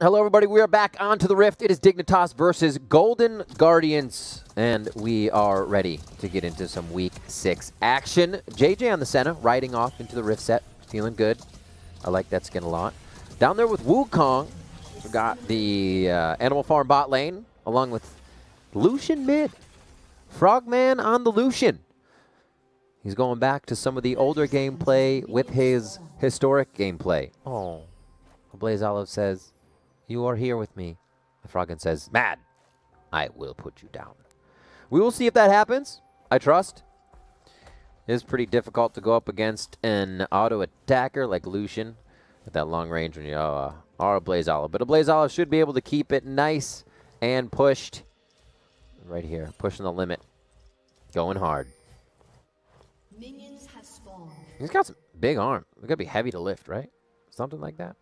Hello, everybody. We are back onto the Rift. It is Dignitas versus Golden Guardians, and we are ready to get into some Week 6 action. JJ on the center, riding off into the Rift set, feeling good. I like that skin a lot. Down there with Wukong, we got the Animal Farm bot lane, along with Lucian mid. Frogman on the Lucian. He's going back to some of the older gameplay with his historic gameplay. Oh, Blaze Olive says, "You are here with me." The Frogman says, "Mad, I will put you down." We will see if that happens. I trust. It is pretty difficult to go up against an auto attacker like Lucian at that long range when you are a Blaze Olive. But a Blaze Olive should be able to keep it nice and pushed right here, pushing the limit, going hard. Minions have spawned. He's got some big arm. It's gonna be heavy to lift, right? Something like that.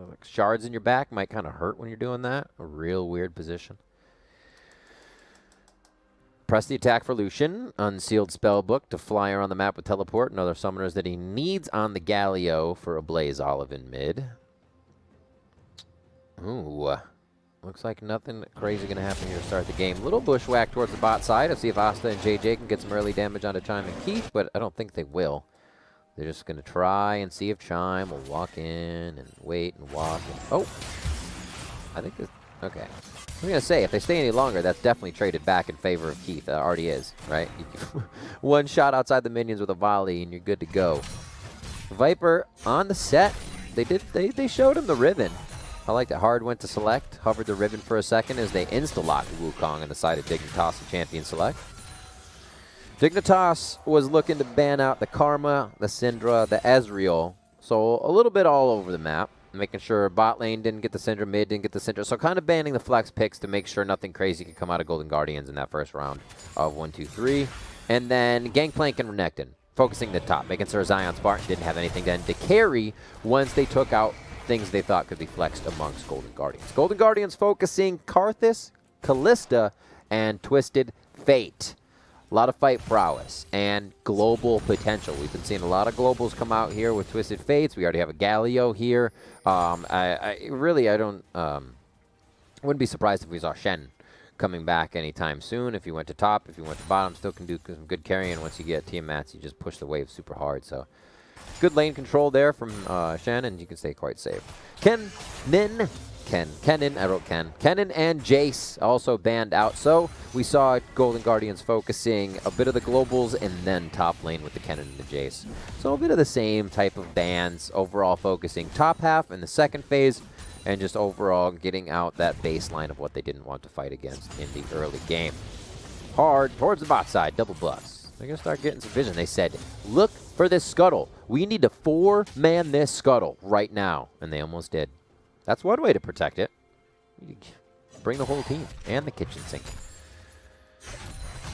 Like shards in your back might kind of hurt when you're doing that. A real weird position. Press the attack for Lucian. Unsealed Spellbook to fly around the map with teleport and other summoners that he needs on the Galio for a Blaze Olive in mid. Ooh. Looks like nothing crazy going to happen here to start the game. Little bushwhack towards the bot side. I'll see if Asta and JJ can get some early damage onto Chime and Keith, but I don't think they will. They're just going to try and see if Chime will walk in and wait and walk. And, oh! I think this... Okay. I'm going to say, if they stay any longer, that's definitely traded back in favor of Keith. That already is, right? One shot outside the minions with a volley, and you're good to go. Viper on the set. They showed him the ribbon. I like that Hard went to select, hovered the ribbon for a second as they insta-locked Wukong on the side of Dignitas and Champion Select. Dignitas was looking to ban out the Karma, the Syndra, the Ezreal, so a little bit all over the map, making sure bot lane didn't get the Syndra, mid didn't get the Syndra, so kind of banning the flex picks to make sure nothing crazy could come out of Golden Guardians in that first round of 1, 2, 3. And then Gangplank and Renekton, focusing the top, making sure Zion Spartan didn't have anything then to carry once they took out things they thought could be flexed amongst Golden Guardians. Golden Guardians focusing Karthus, Callista, and Twisted Fate. A lot of fight prowess and global potential. We've been seeing a lot of globals come out here with Twisted Fates. We already have a Galio here. I wouldn't be surprised if we saw Shen coming back anytime soon. If you went to top, if you went to bottom, still can do some good carrying. Once you get Tiamats, you just push the wave super hard. So good lane control there from Shen, and you can stay quite safe. Kennen, I wrote Ken. Kennen and Jace also banned out. So we saw Golden Guardians focusing a bit of the globals and then top lane with the Kennen and the Jace. So a bit of the same type of bans, overall focusing top half in the second phase, and just overall getting out that baseline of what they didn't want to fight against in the early game. Hard towards the bot side, double buffs. They're going to start getting some vision. They said, look for this scuttle. We need to 4-man this scuttle right now. And they almost did. That's one way to protect it. Bring the whole team and the kitchen sink.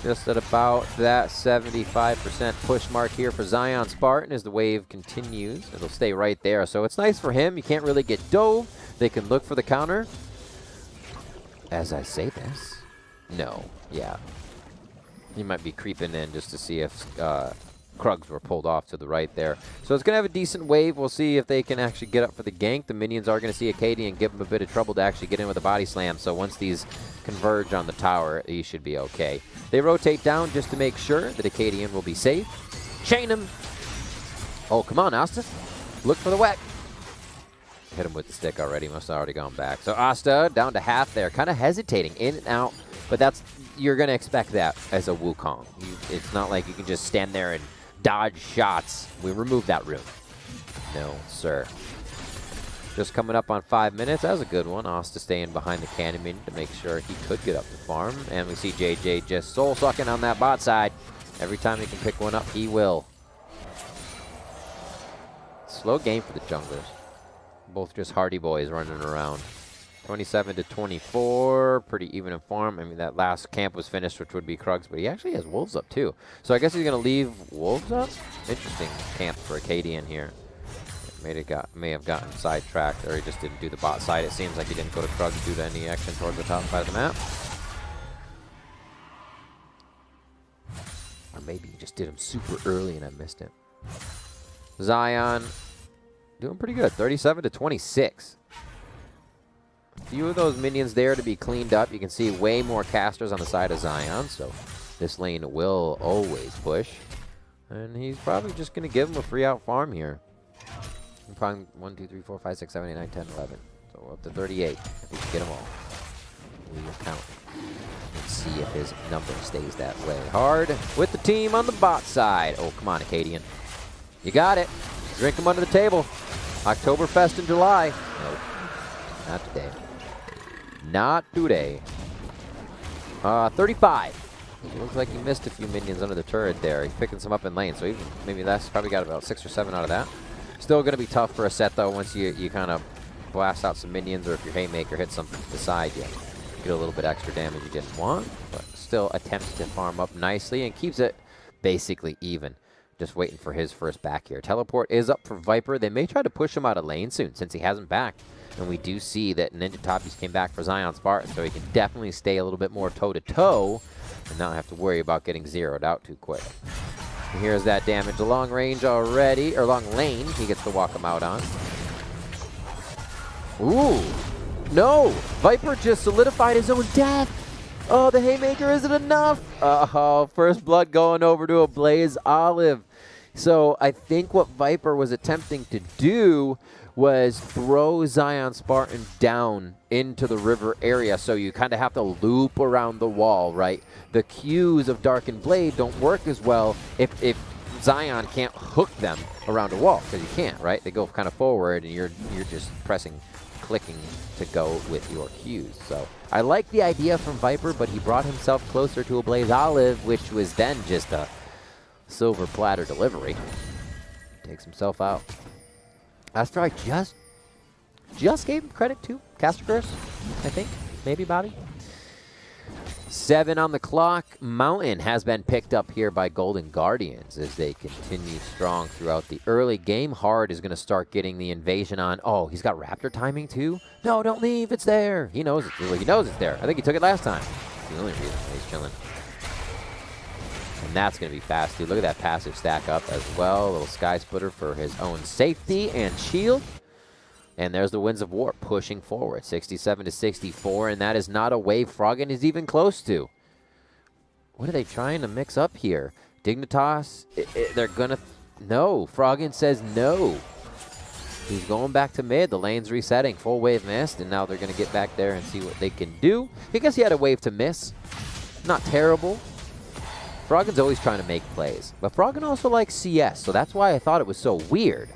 Just at about that 75% push mark here for Zion Spartan as the wave continues. It'll stay right there. So it's nice for him. You can't really get dove. They can look for the counter. As I say this, no. Yeah. He might be creeping in just to see if Krugs were pulled off to the right there. So it's going to have a decent wave. We'll see if they can actually get up for the gank. The minions are going to see Acadian and give him a bit of trouble to actually get in with a body slam. So once these converge on the tower, he should be okay. They rotate down just to make sure that Acadian will be safe. Chain him. Oh, come on, Asta. Look for the whack. Hit him with the stick already. Must have already gone back. So Asta down to half there. Kind of hesitating in and out. But that's, you're going to expect that as a Wukong. It's not like you can just stand there and dodge shots. We remove that room. No, sir. Just coming up on 5 minutes. That was a good one. Asta staying behind the cannon minion to make sure he could get up to farm. And we see JJ just soul-sucking on that bot side. Every time he can pick one up, he will. Slow game for the junglers. Both just hardy boys running around. 27 to 24, pretty even in farm. I mean, that last camp was finished, which would be Krugs, but he actually has Wolves up too. So I guess he's going to leave Wolves up? Interesting camp for Acadian here. May have gotten sidetracked, or he just didn't do the bot side. It seems like he didn't go to Krugs due to any action towards the top side of the map. Or maybe he just did him super early and I missed it. Zion doing pretty good, 37 to 26. few of those minions there to be cleaned up. You can see way more casters on the side of Zion, so this lane will always push. And he's probably just going to give him a free out farm here. Probably 1, 2, 3, 4, 5, 6, 7, 8, 9, 10, 11. So up to 38 if he can get them all. We will count. Let's see if his number stays that way. Hard with the team on the bot side. Oh, come on, Acadian. You got it. Drink them under the table. Oktoberfest in July. Nope. Not today. Not today. 35. It looks like he missed a few minions under the turret there. He's picking some up in lane, so maybe that's probably got about 6 or 7 out of that. Still going to be tough for a set, though, once you kind of blast out some minions, or if your Haymaker hits something to the side, you get a little bit extra damage you didn't want, but still attempts to farm up nicely and keeps it basically even. Just waiting for his first back here. Teleport is up for Viper. They may try to push him out of lane soon since he hasn't backed. And we do see that Ninja Toppies came back for Zion Spartan, so he can definitely stay a little bit more toe-to-toe and not have to worry about getting zeroed out too quick. And here's that damage. The long range already, or long lane, he gets to walk him out on. Ooh, no! Viper just solidified his own death! Oh, the Haymaker isn't enough! Oh, first blood going over to a Blaze Olive. So I think what Viper was attempting to do was throw Zion Spartan down into the river area, so you kind of have to loop around the wall, right? The Qs of Darkened Blade don't work as well if Zion can't hook them around a wall, because you can't, right? They go kind of forward, and you're just clicking to go with your Qs. So I like the idea from Viper, but he brought himself closer to a Blaze Olive, which was then just a silver platter delivery. Takes himself out. After I just gave him credit to Caster Curse, I think. Maybe, Bobby? 7 on the clock. Mountain has been picked up here by Golden Guardians as they continue strong throughout the early game. Hard is going to start getting the invasion on. Oh, he's got Raptor timing too? No, don't leave. It's there. He knows it's, he knows it's there. I think he took it last time. That's the only reason he's chilling. And that's going to be fast, too. Look at that passive stack up as well. A little Sky Splitter for his own safety and shield. And there's the Winds of War pushing forward. 67 to 64, and that is not a wave Froggen is even close to. What are they trying to mix up here? Dignitas, they're going to... No, Froggen says no. He's going back to mid. The lane's resetting. Full wave missed, and now they're going to get back there and see what they can do. I guess he had a wave to miss. Not terrible. Froggen's always trying to make plays. But Froggen also likes CS, so that's why I thought it was so weird.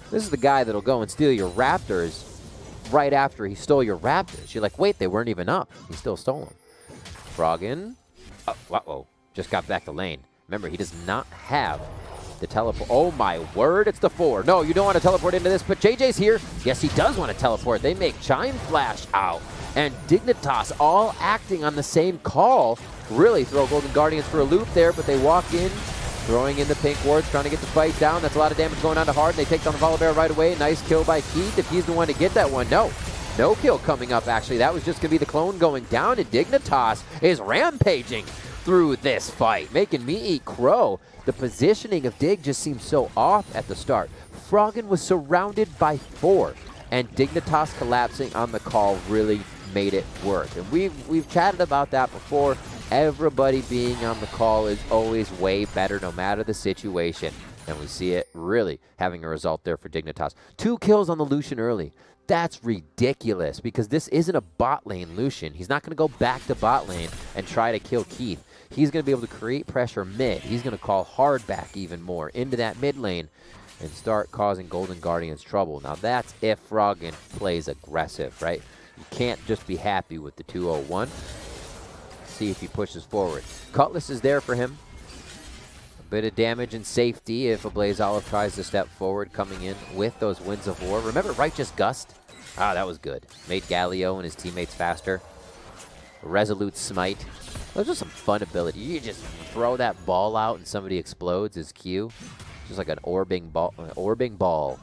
This is the guy that'll go and steal your Raptors right after he stole your Raptors. You're like, wait, they weren't even up. He still stole them. Froggen. Oh, uh-oh. Just got back to lane. Remember, he does not have the teleport. Oh, my word. It's the 4. No, you don't want to teleport into this, but JJ's here. Yes, he does want to teleport. They make Chime Flash out. And Dignitas all acting on the same call. Really throw Golden Guardians for a loop there, but they walk in, throwing in the pink wards, trying to get the fight down. That's a lot of damage going on to Hard, and they take down the Volibear right away. Nice kill by Keith if he's the one to get that one. No kill coming up, actually. That was just going to be the clone going down, and Dignitas is rampaging through this fight, making me eat crow. The positioning of Dig just seems so off at the start. Froggen was surrounded by 4, and Dignitas collapsing on the call really made it work. And we've chatted about that before. Everybody being on the call is always way better no matter the situation. And we see it really having a result there for Dignitas. 2 kills on the Lucian early. That's ridiculous because this isn't a bot lane Lucian. He's not going to go back to bot lane and try to kill Keith. He's going to be able to create pressure mid. He's going to call Hard back even more into that mid lane and start causing Golden Guardians trouble. Now that's if Froggen plays aggressive, right? You can't just be happy with the 201. See if he pushes forward. Cutlass is there for him. A bit of damage and safety if a Blaze Olive tries to step forward, coming in with those Winds of War. Remember Righteous Gust? Ah, that was good. Made Galio and his teammates faster. Resolute Smite. Those are some fun ability. You just throw that ball out and somebody explodes as Q. Just like an orbing ball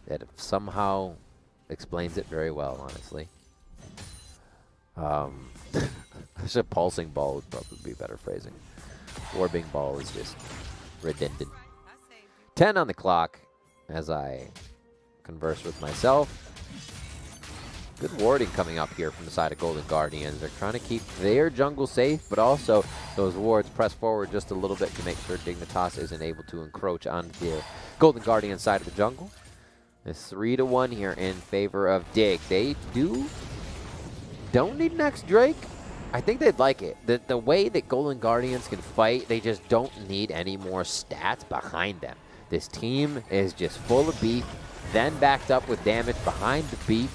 that somehow explains it very well, honestly. A pulsing ball would probably be better phrasing. Orbing ball is just redundant. 10 on the clock as I converse with myself. Good warding coming up here from the side of Golden Guardians. They're trying to keep their jungle safe, but also those wards press forward just a little bit to make sure Dignitas isn't able to encroach on the Golden Guardian side of the jungle. It's 3-1 here in favor of Dig. They don't need next Drake. I think they'd like it. The way that Golden Guardians can fight, they just don't need any more stats behind them. This team is just full of beef, then backed up with damage behind the beef.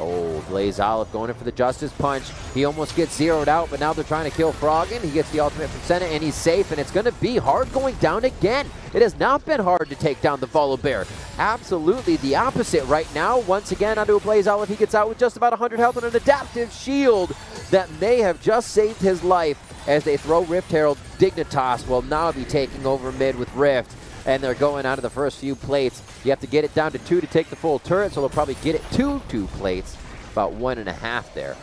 Oh, Blaze Olive going in for the Justice Punch. He almost gets zeroed out, but now they're trying to kill Froggen. He gets the ultimate from Senna, and he's safe, and it's going to be hard going down again. It has not been hard to take down the Volibear. Absolutely the opposite right now. Once again, onto a Blaze Olive. He gets out with just about 100 health and an adaptive shield that may have just saved his life as they throw Rift Herald. Dignitas will now be taking over mid with Rift, and they're going out of the first few plates. You have to get it down to 2 to take the full turret, so they'll probably get it to 2 plates, about 1.5 there,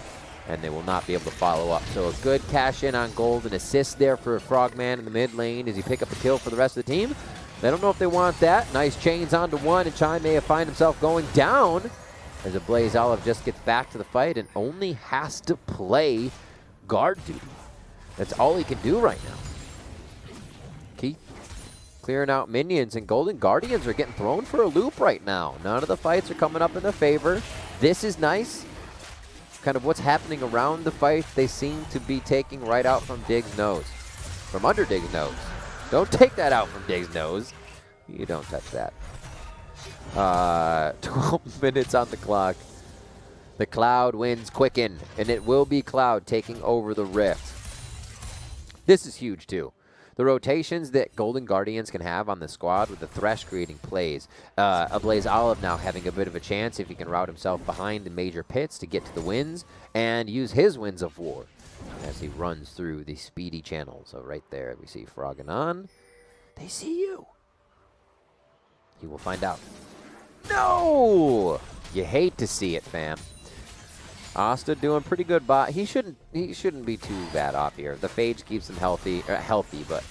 and they will not be able to follow up. So a good cash in on gold, an assist there for Frogman in the mid lane as he pick up a kill for the rest of the team. They don't know if they want that. Nice chains onto one, and Chime may have find himself going down as a Blaze Olive just gets back to the fight and only has to play guard duty. That's all he can do right now. Keith clearing out minions, and Golden Guardians are getting thrown for a loop right now. None of the fights are coming up in their favor. This is nice. Kind of what's happening around the fight, they seem to be taking right out from Dig's nose. From under Dig's nose. Don't take that out from Dig's nose. You don't touch that. 12 minutes on the clock. The Cloud wins Quicken, and it will be Cloud taking over the Rift. This is huge too. The rotations that Golden Guardians can have on the squad with the Thresh creating plays. A Blaze Olive now having a bit of a chance if he can route himself behind in major pits to get to the wins and use his Winds of War as he runs through the speedy channel. So right there we see Froggen on. They see you. He will find out. No! You hate to see it, fam. Asta doing pretty good bot. He shouldn't be too bad off here. The Phage keeps him healthy, but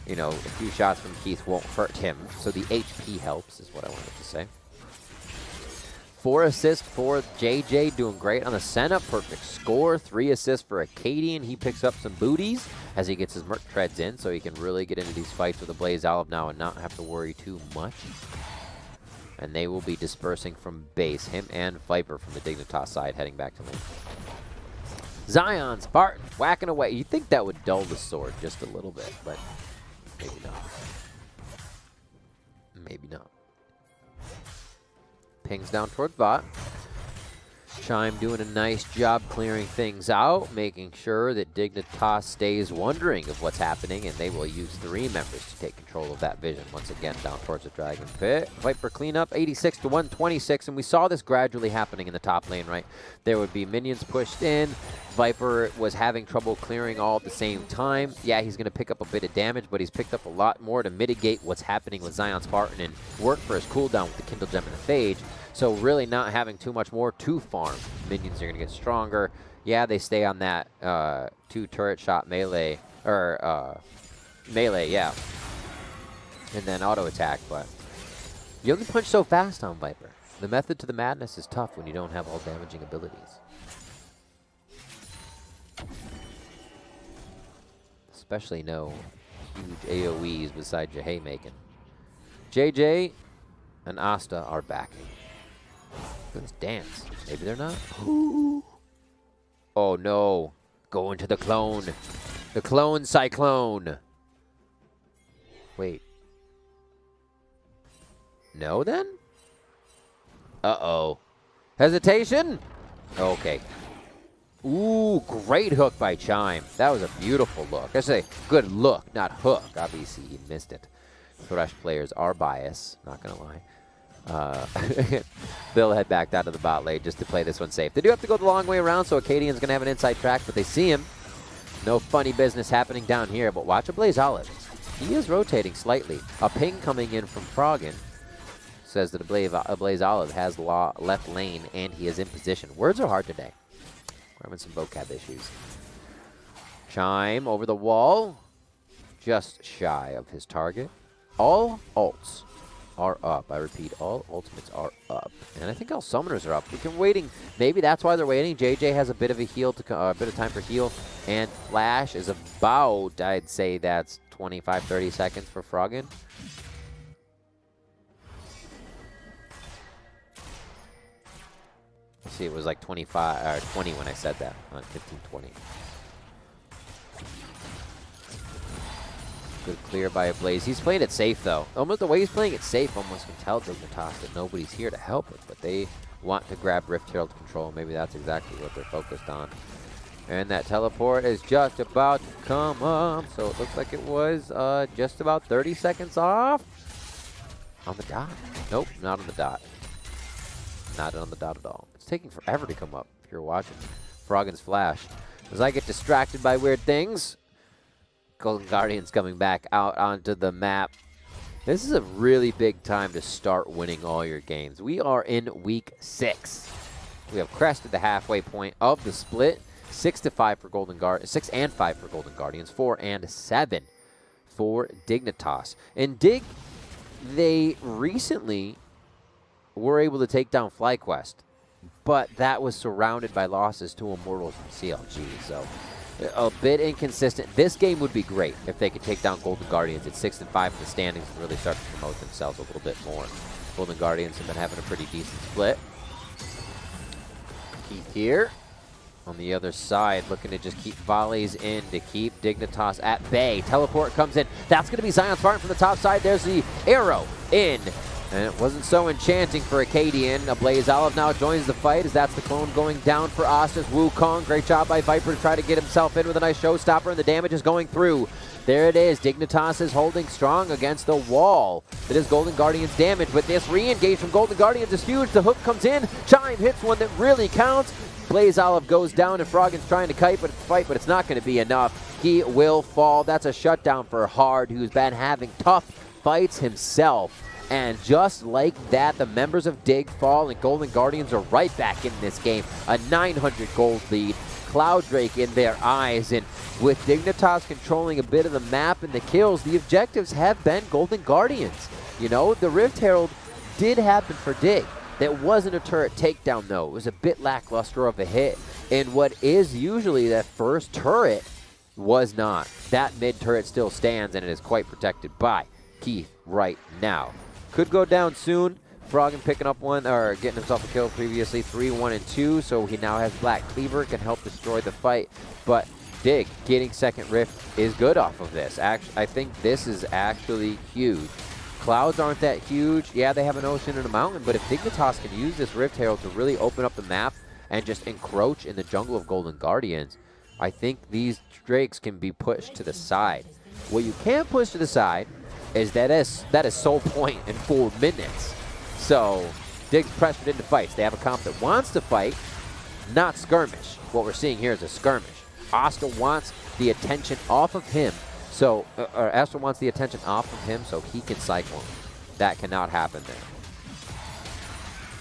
you know, a few shots from Keith won't hurt him. So the HP helps is what I wanted to say. 4 assists for JJ, doing great on the Senna. Perfect score. 3 assists for Acadian. He picks up some booties as he gets his Merc Treads in, so he can really get into these fights with a Blaze Olive now and not have to worry too much. And they will be dispersing from base, him and Viper from the Dignitas side, heading back to lane. Zion, Spartan, whacking away. You'd think that would dull the sword just a little bit, but maybe not. Maybe not. Pings down towards bot. Chime doing a nice job clearing things out, making sure that Dignitas stays wondering of what's happening, and they will use 3 members to take control of that vision once again down towards the Dragon Pit. Viper cleanup, 86 to 126, and we saw this gradually happening in the top lane, right? There would be minions pushed in. Viper was having trouble clearing all at the same time. Yeah, he's going to pick up a bit of damage, but he's picked up a lot more to mitigate what's happening with Zion Spartan and work for his cooldown with the Kindle Gem and the Phage. So really not having too much more to farm. Minions are going to get stronger. Yeah, they stay on that 2 turret shot melee, or melee, yeah. And then auto attack, but you only punch so fast on Viper. The method to the madness is tough when you don't have all damaging abilities. Especially no huge AoEs besides your haymaking. JJ and Asta are backing. Let's dance. Maybe they're not. Ooh. Oh no. Going to the clone. The clone cyclone. Wait. No then? Uh-oh. Hesitation? Okay. Ooh, great hook by Chime. That was a beautiful look. I say good look, not hook. Obviously, he missed it. Thresh players are biased, not gonna lie. They'll head back down to the bot lane just to play this one safe. They do have to go the long way around, so Acadian's going to have an inside track, but they see him. No funny business happening down here, but watch a Blaze Olive. He is rotating slightly. A ping coming in from Froggen says that a Blaze Olive has left lane, and he is in position. Words are hard today. We're having some vocab issues. Chime over the wall. Just shy of his target. All ults are up. I repeat, all ultimates are up. And I think all summoners are up. We can waiting. Maybe that's why they're waiting. JJ has a bit of a heal, a bit of time for heal. And Flash is about, I'd say that's 25, 30 seconds for Froggen. Let's see, it was like 25 or 20 when I said that, on 15, 20. Good clear by a Blaze. He's playing it safe, though. Almost the way he's playing it safe, almost can tell Dignitas that nobody's here to help it, but they want to grab Rift Herald control. Maybe that's exactly what they're focused on. And that teleport is just about to come up, so it looks like it was just about 30 seconds off. On the dot. Nope, not on the dot. Not on the dot at all. It's taking forever to come up if you're watching. Froggen's Flash. As I get distracted by weird things, Golden Guardians coming back out onto the map. This is a really big time to start winning all your games. We are in week 6. We have crested the halfway point of the split. 6-5 for Golden Guardians, 6 and 5 for Golden Guardians, 4 and 7 for Dignitas. And Dig, they recently were able to take down FlyQuest, but that was surrounded by losses to Immortals and CLG. So a bit inconsistent. This game would be great if they could take down Golden Guardians at 6-5 in the standings and really start to promote themselves a little bit more. Golden Guardians have been having a pretty decent split. Keith here on the other side, looking to just keep volleys in to keep Dignitas at bay. Teleport comes in. That's going to be Zion Spartan from the top side. There's the arrow in. And it wasn't so enchanting for Acadian. A Blaze Olive now joins the fight as that's the clone going down for Ostas. Wukong, great job by Viper to try to get himself in with a nice showstopper, and the damage is going through. There it is. Dignitas is holding strong against the wall. That is Golden Guardians damage, but this re-engage from Golden Guardians is huge. The hook comes in. Chime hits one that really counts. Blaze Olive goes down, and Froggen's trying to fight, but it's not going to be enough. He will fall. That's a shutdown for Hard, who's been having tough fights himself. And just like that, the members of Dig fall, and Golden Guardians are right back in this game. A 900 gold lead. Cloud Drake in their eyes, and with Dignitas controlling a bit of the map and the kills, the objectives have been Golden Guardians. You know, the Rift Herald did happen for Dig. That wasn't a turret takedown, though. It was a bit lackluster of a hit. And what is usually that first turret was not. That mid turret still stands, and it is quite protected by Keith right now. Could go down soon. Froggen picking up one, or getting himself a kill previously, 3, 1, and 2. So he now has Black Cleaver, can help destroy the fight. But Dig getting second Rift is good off of this. I think this is actually huge. Clouds aren't that huge. Yeah, they have an ocean and a mountain, but if Dignitas can use this Rift Herald to really open up the map and just encroach in the jungle of Golden Guardians, I think these Drakes can be pushed to the side. What you can't push to the side is that is Soul Point in 4 minutes. So Dig's pressured into fights. They have a comp that wants to fight, not skirmish. What we're seeing here is a skirmish. Oscar wants the attention off of him. So, Esther wants the attention off of him so he can cycle him. That cannot happen there.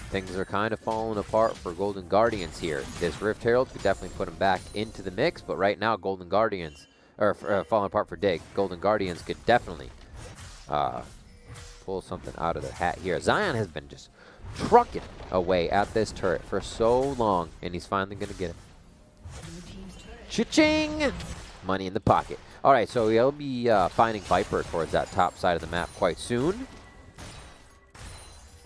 Things are kind of falling apart for Golden Guardians here. This Rift Herald could definitely put him back into the mix, but right now Golden Guardians, falling apart for Dig. Golden Guardians could definitely pull something out of their hat here. Zion has been just trucking away at this turret for so long, and he's finally going to get it. Cha-ching! Money in the pocket. All right, so he'll be finding Viper towards that top side of the map quite soon.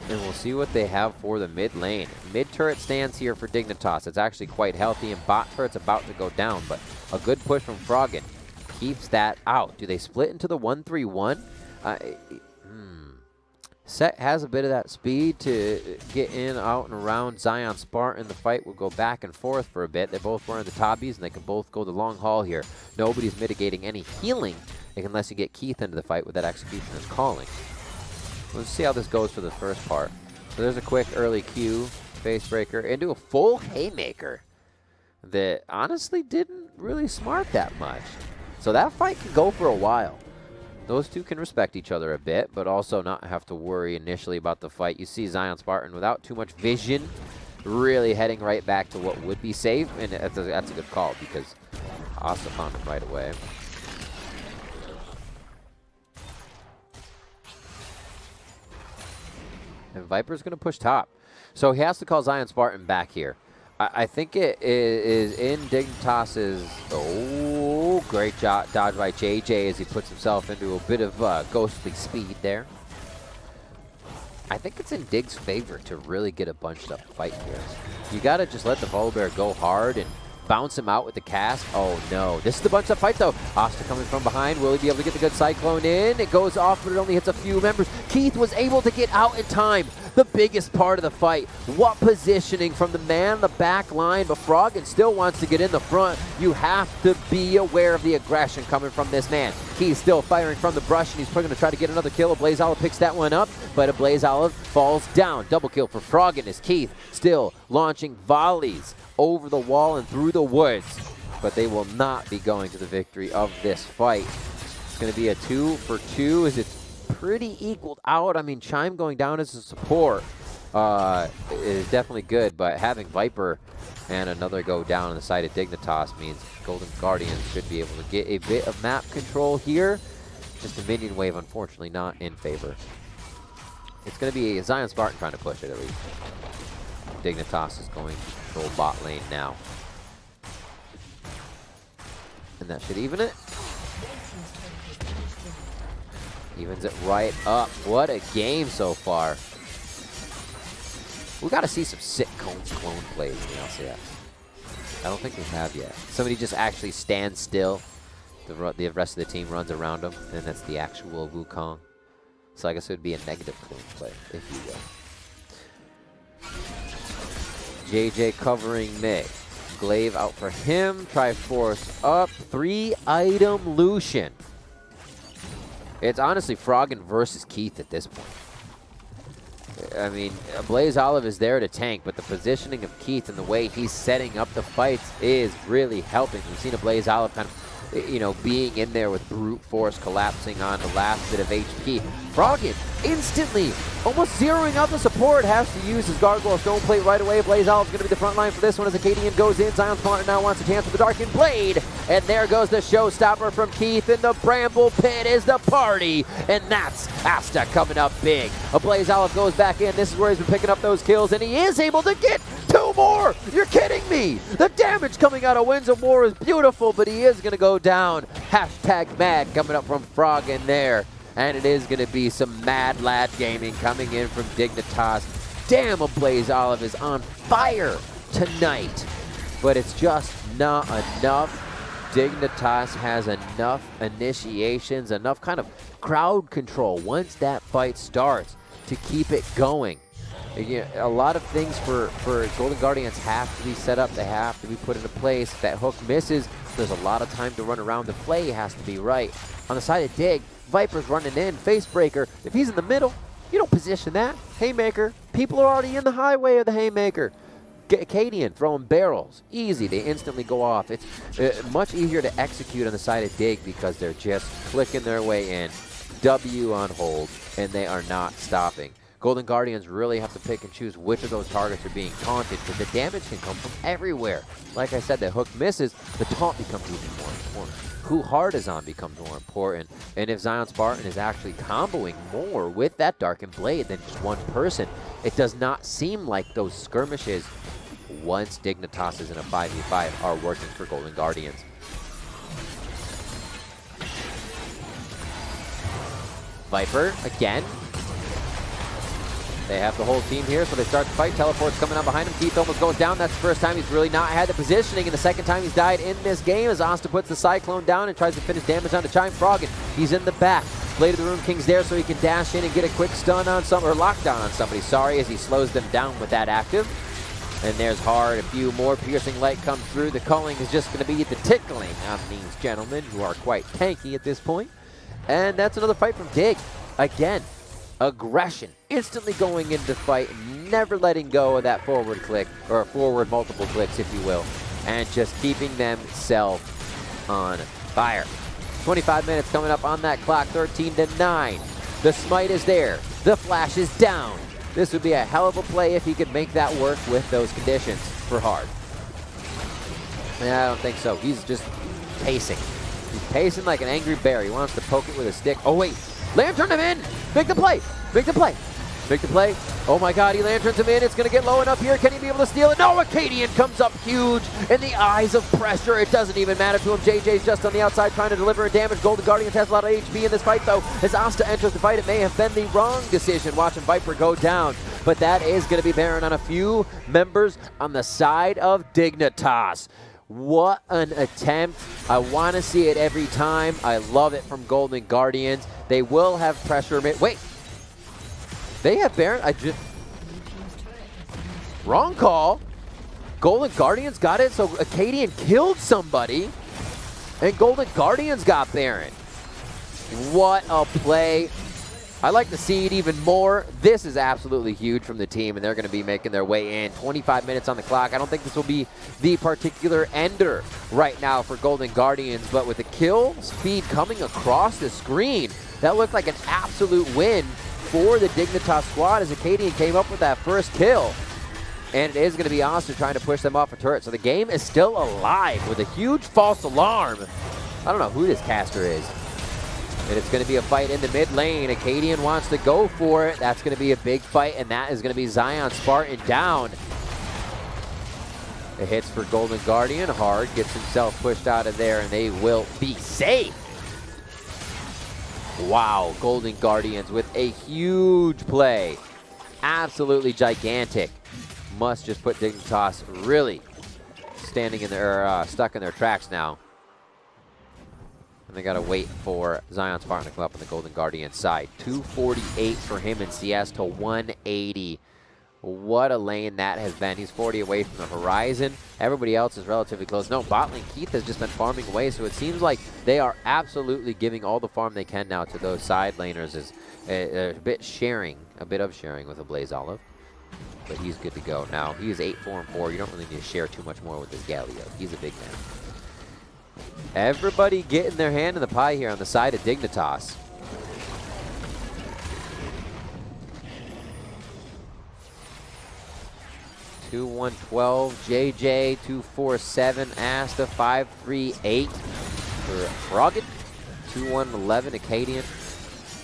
And we'll see what they have for the mid lane. Mid turret stands here for Dignitas. It's actually quite healthy, and bot turret's about to go down, but a good push from Froggen keeps that out. Do they split into the 1-3-1? Set has a bit of that speed to get in, out, and around Zion Spartan. The fight will go back and forth for a bit. They're both wearing the Tabbies, and they can both go the long haul here. Nobody's mitigating any healing unless you get Keith into the fight with that Executioner's Calling. Let's see how this goes for the first part. So there's a quick early Q, Facebreaker, into a full Haymaker that honestly didn't really smart that much. So that fight can go for a while. Those two can respect each other a bit, but also not have to worry initially about the fight. You see Zion Spartan without too much vision, really heading right back to what would be safe, and that's a good call because Asa found him right away. And Viper's going to push top. So he has to call Zion Spartan back here. I think it is in Dignitas's... Oh, great dodge by JJ as he puts himself into a bit of ghostly speed there. I think it's in Dig's favor to really get a bunched up fight here. You got to just let the Volibear go hard and bounce him out with the cast. Oh no, this is the bunched up fight though. Asta coming from behind. Will he be able to get the good Cyclone in? It goes off, but it only hits a few members. Keith was able to get out in time. The biggest part of the fight. What positioning from the man in the back line, but Froggen still wants to get in the front. You have to be aware of the aggression coming from this man. Keith still firing from the brush, and he's going to try to get another kill. Blaze Olive picks that one up, but Blaze Olive falls down. Double kill for Froggen as Keith still launching volleys over the wall and through the woods, but they will not be going to the victory of this fight. It's going to be a 2 for 2 as it's pretty equaled out. I mean, Chime going down as a support is definitely good, but having Viper and another go down on the side of Dignitas means Golden Guardians should be able to get a bit of map control here. Just a minion wave, unfortunately, not in favor. It's going to be Zion Spartan trying to push it at least. Dignitas is going to control bot lane now. And that should even it. Evens it right up. What a game so far. We got to see some sick clone plays in the LCS. I don't think we have yet. Somebody just actually stands still. The rest of the team runs around them, and that's the actual Wukong. So I guess it would be a negative clone play, if you will. JJ covering mid. Glaive out for him. Triforce up. 3-item Lucian. It's honestly Froggen versus Keith at this point. I mean, Blaze Olive is there to tank, but the positioning of Keith and the way he's setting up the fights is really helping. We've seen a Blaze Olive kind of, you know, being in there with brute force collapsing on the last bit of HP. Froggen instantly almost zeroing out the support, has to use his Gargoyle Stone Plate right away. Blaze Olive's going to be the front line for this one as Acadian goes in. Zion Spartan now wants a chance with the Darkened Blade. And there goes the showstopper from Keith, and the Bramble Pit is the party. And that's Asta coming up big. A Blaze Olive goes back in. This is where he's been picking up those kills, and he is able to get 2 more. You're kidding me. The damage coming out of Winds of War is beautiful, but he is going to go down. Hashtag mad coming up from Froggen there. And it is going to be some Mad Lad gaming coming in from Dignitas. Damn, a Blaze Olive is on fire tonight. But it's just not enough. Dignitas has enough initiations, enough kind of crowd control once that fight starts to keep it going. Again, a lot of things for Golden Guardians have to be set up. They have to be put into place. If that hook misses, there's a lot of time to run around. The play has to be right. On the side of Dig, Viper's running in, Facebreaker. If he's in the middle, you don't position that. Haymaker, people are already in the highway of the Haymaker. Acadian throwing barrels, easy, they instantly go off. It's much easier to execute on the side of Dig because they're just clicking their way in. W on hold, and they are not stopping. Golden Guardians really have to pick and choose which of those targets are being taunted, because the damage can come from everywhere. Like I said, the hook misses, the taunt becomes even more important. Who Hardizon becomes more important. And if Zion Spartan is actually comboing more with that Darkened Blade than just one person, it does not seem like those skirmishes, once Dignitas is in a 5v5, are working for Golden Guardians. Viper again. They have the whole team here, so they start the fight. Teleport's coming out behind him. Keith almost goes down. That's the first time he's really not had the positioning, and the second time he's died in this game as Asta puts the Cyclone down and tries to finish damage onto Chime Froggen. He's in the back. Blade of the Rune King's there so he can dash in and get a quick stun on some, or lockdown on somebody, sorry, as he slows them down with that active. And there's Hard. A few more piercing light comes through. The culling is just going to be the tickling on these gentlemen who are quite tanky at this point. And that's another fight from Dig. Again, aggression, instantly going into fight, never letting go of that forward click, or forward multiple clicks, if you will, and just keeping themselves on fire. 25 minutes coming up on that clock, 13-9. The smite is there. The flash is down. This would be a hell of a play if he could make that work with those conditions for Hard. Yeah, I don't think so. He's just pacing. He's pacing like an angry bear. He wants to poke it with a stick. Oh, wait. Lantern him in! Make the play! Make the play! Make the play. Oh my god, he lanterns him in. It's going to get low enough here. Can he be able to steal it? No, Acadian comes up huge in the eyes of pressure. It doesn't even matter to him. JJ's just on the outside trying to deliver damage. Golden Guardians has a lot of HP in this fight, though. As Asta enters the fight, it may have been the wrong decision watching Viper go down. But that is going to be bearing on a few members on the side of Dignitas. What an attempt. I want to see it every time. I love it from Golden Guardians. They will have pressure. Wait. They have Baron. Wrong call. Golden Guardians got it, so Acadian killed somebody, and Golden Guardians got Baron. What a play. I like to see it even more. This is absolutely huge from the team, and they're going to be making their way in. 25 minutes on the clock. I don't think this will be the particular ender right now for Golden Guardians, but with the kill speed coming across the screen, that looked like an absolute win for the Dignitas squad as Acadian came up with that first kill. And it is going to be Asta trying to push them off a turret. So the game is still alive with a huge false alarm. I don't know who this caster is. And it's going to be a fight in the mid lane. Acadian wants to go for it. That's going to be a big fight, and that is going to be Zion Spartan down. It hits for Golden Guardian hard, gets himself pushed out of there, and they will be safe. Wow, Golden Guardians with a huge play. Absolutely gigantic. Must just put Dignitas really standing in their, stuck in their tracks now. And they got to wait for Zion Spartan to come up on the Golden Guardian side. 248 for him in CS to 180. What a lane that has been. He's 40 away from the horizon. Everybody else is relatively close. No, bot lane Keith has just been farming away, so it seems like they are absolutely giving all the farm they can now to those side laners. Is a bit of sharing with a Blaze Olive. But he's good to go now. He is 8-4-4. You don't really need to share too much more with this Galio. He's a big man. Everybody getting their hand in the pie here on the side of Dignitas. (2-1-12) JJ 2-4-7 Asta 5-3-8 for Rugged. 2-1-11 Acadian.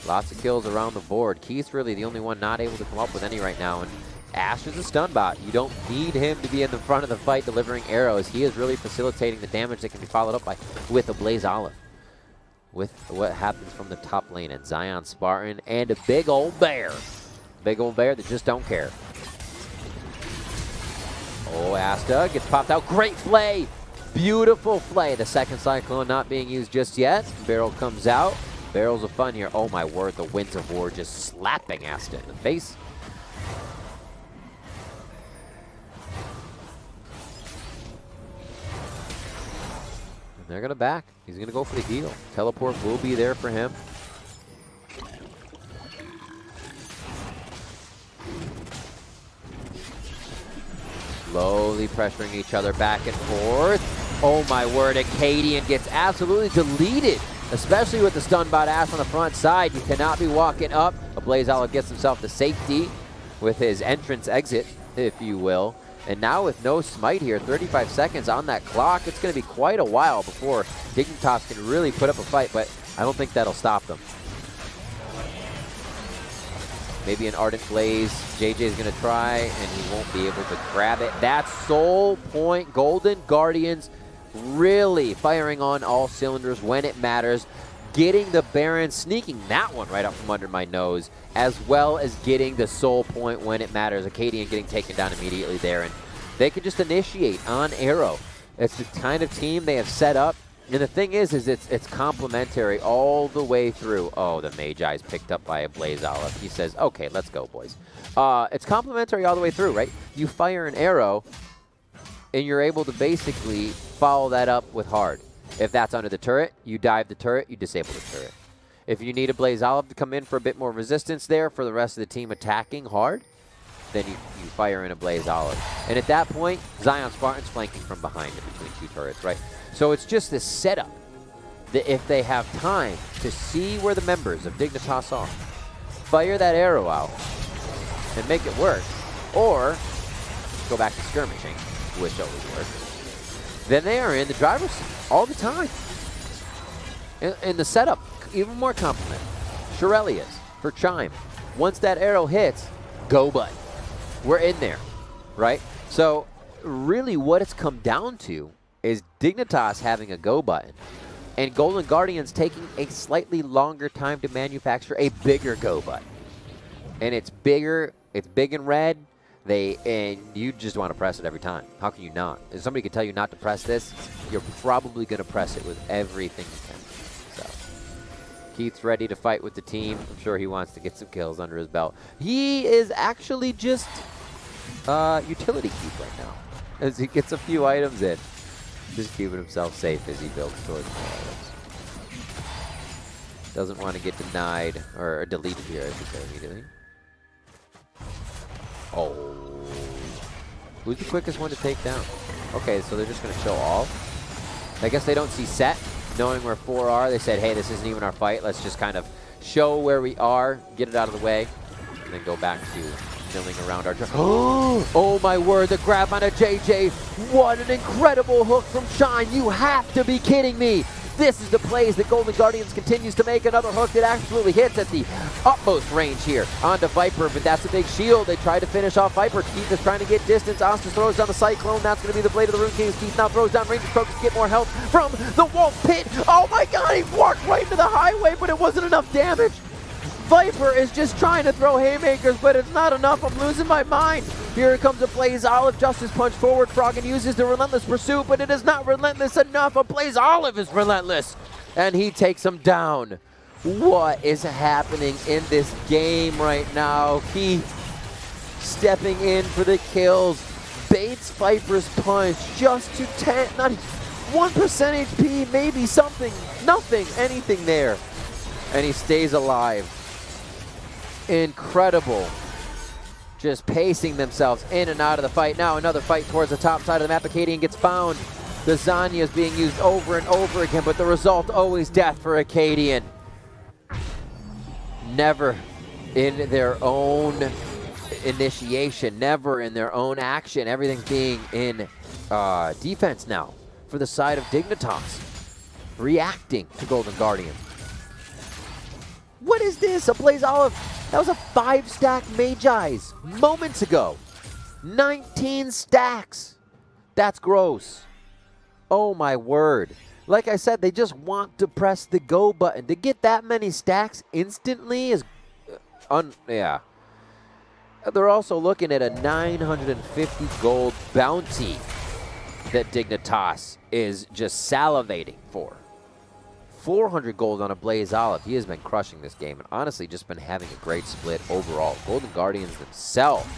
Lots of kills around the board. Keith's really the only one not able to come up with any right now. And Ash is a stun bot. You don't need him to be in the front of the fight delivering arrows. He is really facilitating the damage that can be followed up with a Blaze Olive. With what happens from the top lane and Zion Spartan and a big old bear. Big old bear that just don't care. Oh, Asta gets popped out. Great play. Beautiful play. The second Cyclone not being used just yet. Barrel comes out. Barrels of fun here. Oh my word, the Winds of War just slapping Asta in the face. And they're going to back. He's going to go for the heal. Teleport will be there for him. Slowly pressuring each other back and forth. Oh my word, Acadian gets absolutely deleted, especially with the stun bot Ash on the front side. You cannot be walking up. A Blaze Olive gets himself to safety with his entrance exit, if you will. And now with no smite here, 35 seconds on that clock, it's going to be quite a while before Dignitas can really put up a fight, but I don't think that'll stop them. Maybe an Ardent Blaze. JJ is going to try, and he won't be able to grab it. That's Soul Point. Golden Guardians really firing on all cylinders when it matters. Getting the Baron, sneaking that one right up from under my nose, as well as getting the Soul Point when it matters. Acadian getting taken down immediately there, and they can just initiate on arrow. It's the kind of team they have set up. And the thing is it's complementary all the way through. Oh, the Magi is picked up by a Blaze Olive. He says, okay, let's go, boys. It's complementary all the way through, right? You fire an arrow, and you're able to basically follow that up with hard. If that's under the turret, you dive the turret, you disable the turret. If you need a Blaze Olive to come in for a bit more resistance there for the rest of the team attacking hard, then you fire in a Blaze Olive. And at that point, Zion Spartan's flanking from behind in between two turrets, right? So it's just this setup that if they have time to see where the members of Dignitas are, fire that arrow out and make it work, or go back to skirmishing, which always works, then they are in the driver's seat all the time. And the setup, even more compliment. Shirelius for Chime. Once that arrow hits, go button. We're in there, right? So really what it's come down to is Dignitas having a go button and Golden Guardians taking a slightly longer time to manufacture a bigger go button. And it's bigger, it's big and red, and you just want to press it every time. How can you not? If somebody could tell you not to press this, you're probably going to press it with everything you can. So Keith's ready to fight with the team. I'm sure he wants to get some kills under his belt. He is actually just utility Keith right now, as he gets a few items in. Just keeping himself safe as he builds towards more items. Doesn't want to get denied, or deleted here, I should say, immediately. Oh. Who's the quickest one to take down? Okay, so they're just going to show all. I guess they don't see set. Knowing where 4 are, they said, hey, this isn't even our fight. Let's just kind of show where we are, get it out of the way, and then go back to milling around our... Oh my word, the grab on a JJ. What an incredible hook from Shine. You have to be kidding me. This is the plays that Golden Guardians continues to make. Another hook that absolutely hits at the utmost range here onto Viper, but that's a big shield. They try to finish off Viper. Keith is trying to get distance. Ostis throws down the Cyclone. That's going to be the Blade of the Rune Kings. Keith now throws down Ranger Strokes to get more health from the Wolf Pit. Oh my god, he walked right into the highway, but it wasn't enough damage. Viper is just trying to throw haymakers, but it's not enough. I'm losing my mind. Here comes a Blaze Olive. Justice Punch forward. Froggen uses the Relentless Pursuit, but it is not relentless enough. A Blaze Olive is relentless, and he takes him down. What is happening in this game right now? Keith stepping in for the kills. Baits Viper's punch just to 10, not 1% HP, maybe something, nothing, anything there. And he stays alive. Incredible. Just pacing themselves in and out of the fight. Now another fight towards the top side of the map. Acadian gets found. The Zanya is being used over and over again, but the result always death for Acadian. Never in their own initiation, never in their own action. Everything's being in defense now for the side of Dignitas, reacting to Golden Guardians. What is this? A Blaze Olive. That was a 5-stack Magi's moments ago. 19 stacks. That's gross. Oh my word. Like I said, they just want to press the go button. To get that many stacks instantly is yeah. They're also looking at a 950 gold bounty that Dignitas is just salivating for. 400 gold on a Blaze Olive. He has been crushing this game and honestly just been having a great split overall. Golden Guardians themselves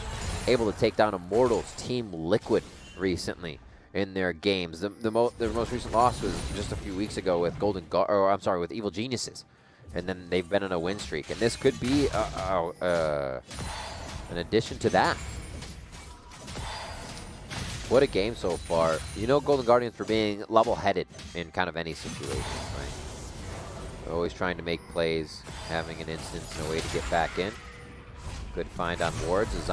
able to take down Immortals, Team Liquid recently in their games. Their most recent loss was just a few weeks ago with with Evil Geniuses, and then they've been on a win streak. And this could be an addition to that. What a game so far. You know Golden Guardians for being level-headed in kind of any situation, right? They're always trying to make plays, having an instance and a way to get back in. Good find on wards as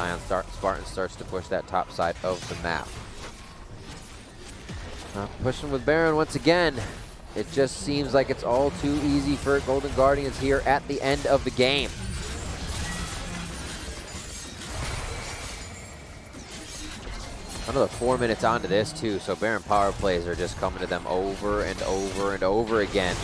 Spartan starts to push that top side of the map. Pushing with Baron once again. It just seems like it's all too easy for Golden Guardians here at the end of the game. Another 4 minutes onto this too, so Baron power plays are just coming to them over and over and over again.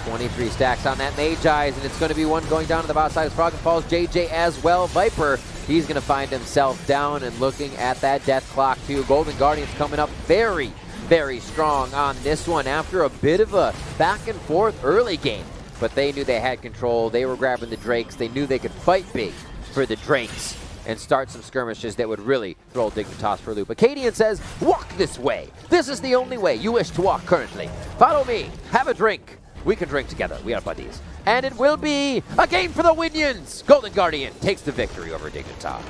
23 stacks on that Magi's, and it's going to be one going down to the bot side as Froggen falls. JJ as well. Viper, he's going to find himself down and looking at that death clock too. Golden Guardians coming up very, very strong on this one after a bit of a back and forth early game. But they knew they had control. They were grabbing the Drakes. They knew they could fight big for the Drakes and start some skirmishes that would really throw Dignitas for a loop. Acadian says, walk this way. This is the only way you wish to walk currently. Follow me. Have a drink. We can drink together. We are buddies. And it will be a game for the Winions. Golden Guardian takes the victory over Dignitas.